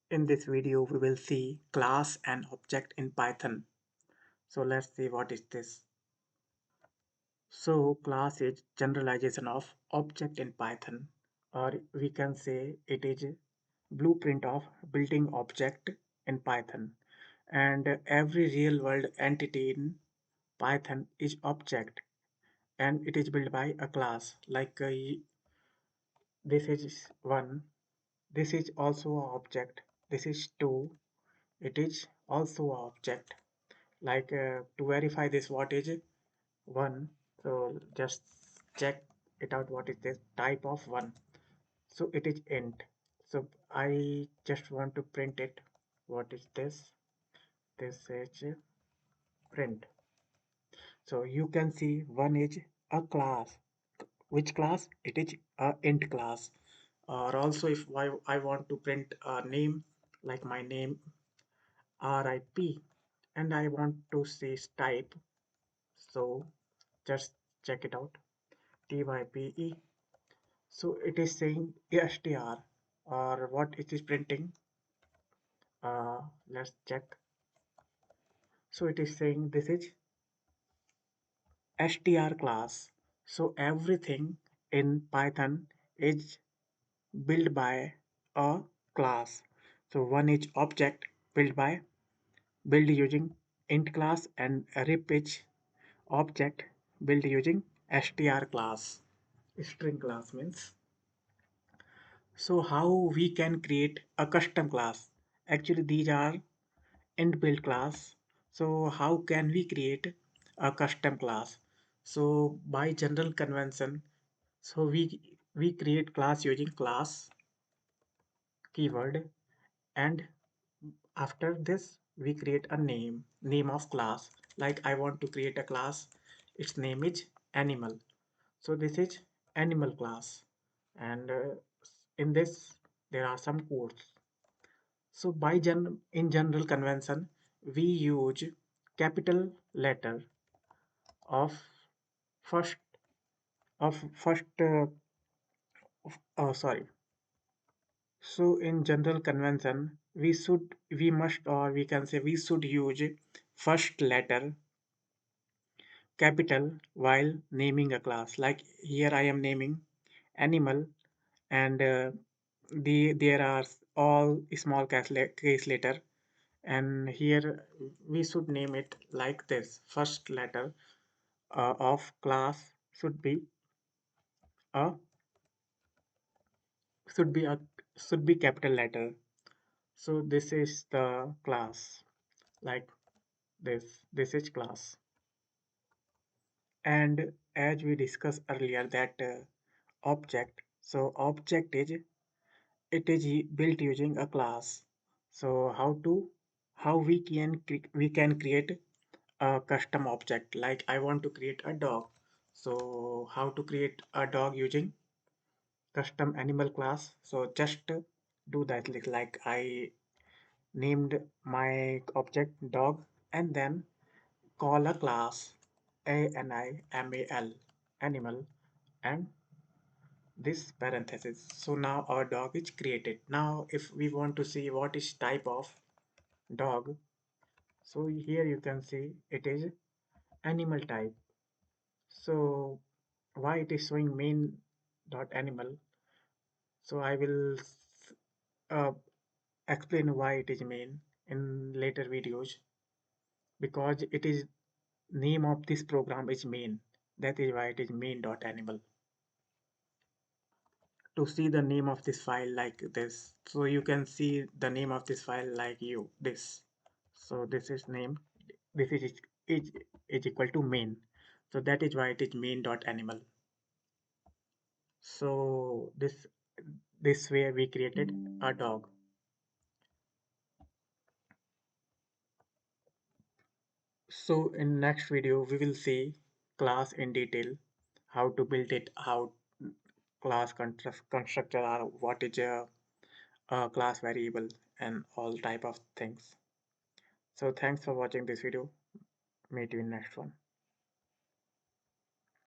In this video, we will see class and object in Python. So let's see what is this. So class is generalization of object in Python, or we can say it is a blueprint of building object in Python. And every real world entity in Python is object and it is built by a class. Like this is one, this is also an object, this is two, it is also an object. Like to verify this what is it? One, so just check it out what is this type of one, so it is int. So I just want to print it. What is this? This is print. So you can see one is a class. Which class? It is a int class. Or also if I want to print a name, like my name RIP, and I want to see type, so just check it out, type. So it is saying str, or what it is printing. Let's check. So it is saying this is str class. So everything in Python is built by a class. So one is object built by build using int class, and a rip is object built using str class. String class means. So how we can create a custom class? Actually, these are inbuilt class. So how can we create a custom class? So by general convention, so we create class using class keyword, and after this we create a name of class. Like I want to create a class, its name is animal. So this is animal class, and in this there are some codes. So in general convention, we use capital letter of first first sorry. So in general convention, we must, or we can say we should use first letter capital while naming a class. Like here I am naming animal, and there are all small case letter, and here we should name it like this. First letter of class a should be a should be capital letter. So this is the class, like this is class. And as we discussed earlier that object, so object is it is built using a class. So how we can create a custom object. Like I want to create a dog, so how to create a dog using custom animal class? So just do that. Like I named my object dog, and then call a class animal animal, and this parenthesis. So now our dog is created. Now if we want to see what is type of dog, so here you can see it is animal type. So why it is showing main dot animal? So I will uh, explain why it is main in later videos, because it is name of this program is main. That is why it is main dot animal. To see the name of this file like this, so you can see the name of this file like this. So this is name, this is, is equal to main, so that is why it is main dot animal. So this way we created a dog. So in next video we will see class in detail, how to build it, how class constructor are, what is a class variable, and all type of things. So thanks for watching this video. Meet you in next one.